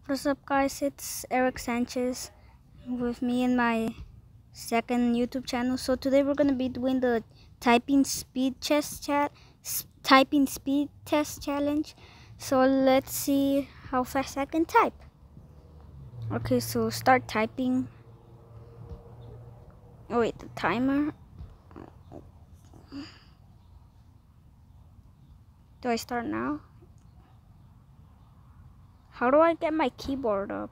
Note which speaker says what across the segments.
Speaker 1: What's up, guys? It's Eric Sanchez with me in my second YouTube channel. So today we're gonna be doing the typing speed test challenge. So let's see how fast I can type. Okay, so start typing. Oh wait, the timer. Do I start now? How do I get my keyboard up?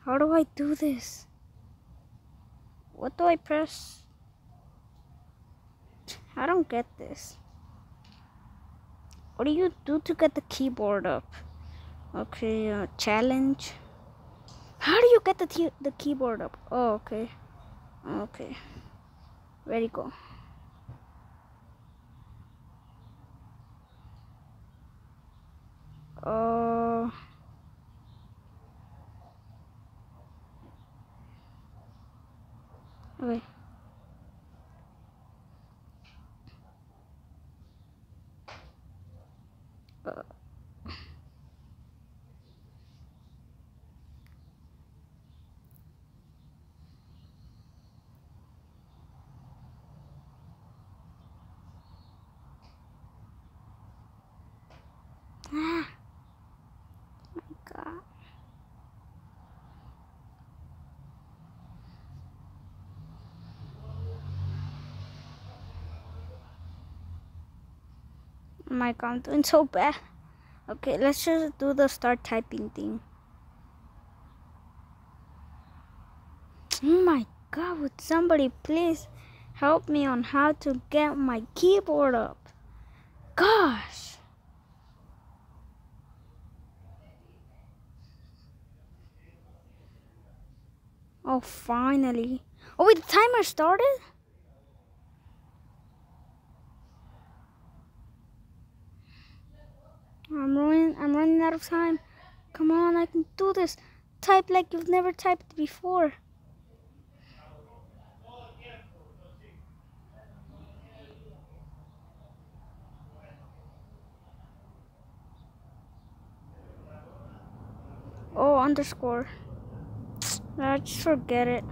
Speaker 1: How do I do this? What do I press? I don't get this. What do you do to get the keyboard up? Okay, challenge. How do you get the keyboard up? Oh, okay. Okay. Ready, go. Uh, okay. Uh, ah, my God. Oh my God, I'm doing so bad. Okay, let's just do the start typing thing. Oh my God, would somebody please help me on how to get my keyboard up? Gosh. Oh, finally. Oh wait, the timer started? I'm running out of time. Come on, I can do this. Type like you've never typed before. Oh, underscore. Just forget it.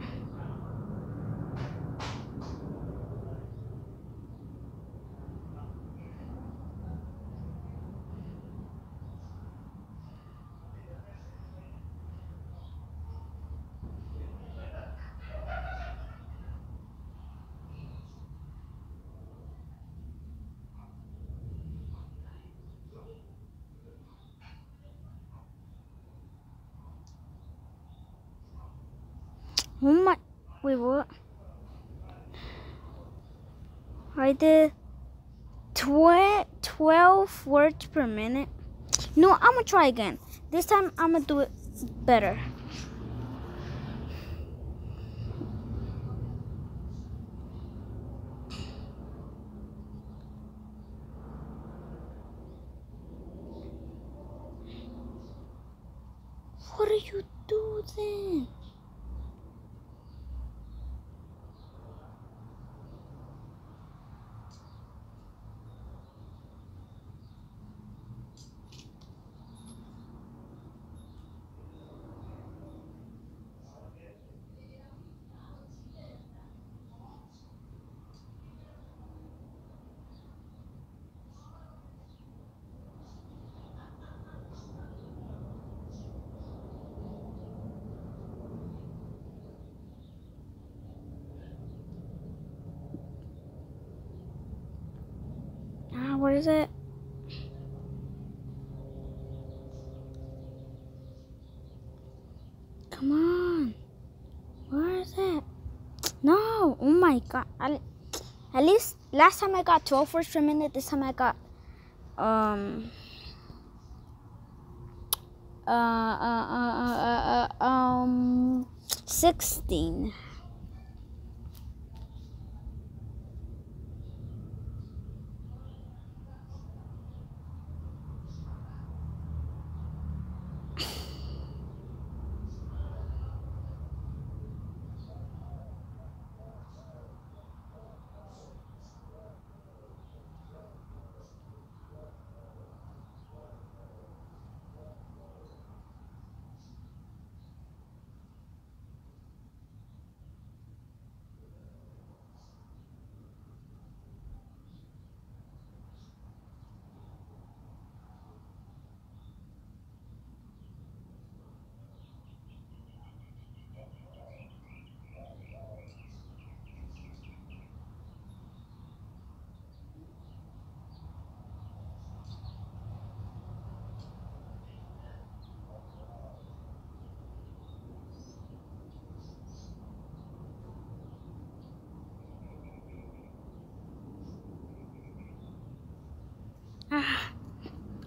Speaker 1: Oh my, wait, what? I did 12 words per minute. No, I'm gonna try again. This time I'm gonna do it better. What do you do then? Where is it? Come on. Where is it? No. Oh my God. At least last time I got 12 words per minute. This time I got 16.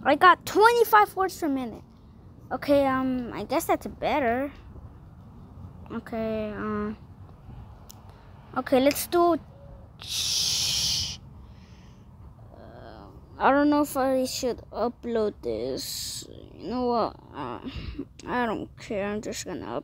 Speaker 1: I got 25 words per minute. Okay, I guess that's better. Okay, okay, let's do. I don't know if I should upload this. You know what? I don't care. I'm just gonna